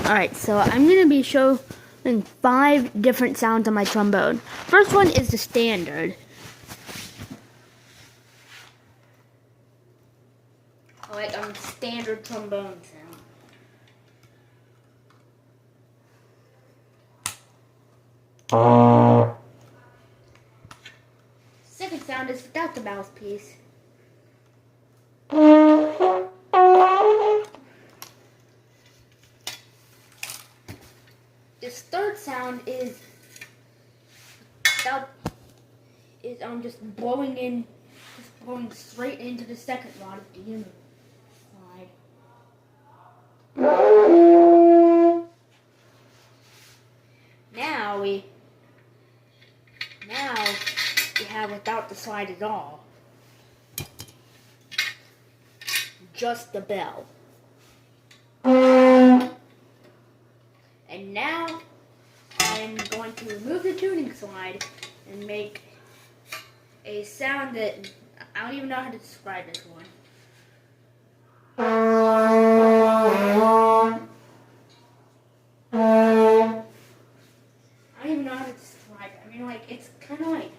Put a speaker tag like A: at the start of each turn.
A: Alright, so I'm going to be showing 5 different sounds on my trombone. First one is the standard. Like standard trombone sound. Second sound is without the mouthpiece. This third sound is without, just blowing straight into the second rod of the unit slide. Now we have without the slide at all. Just the bell. And now I'm going to remove the tuning slide and make a sound that I don't even know how to describe this one. I don't even know how to describe it. I mean, like, it's kind of like...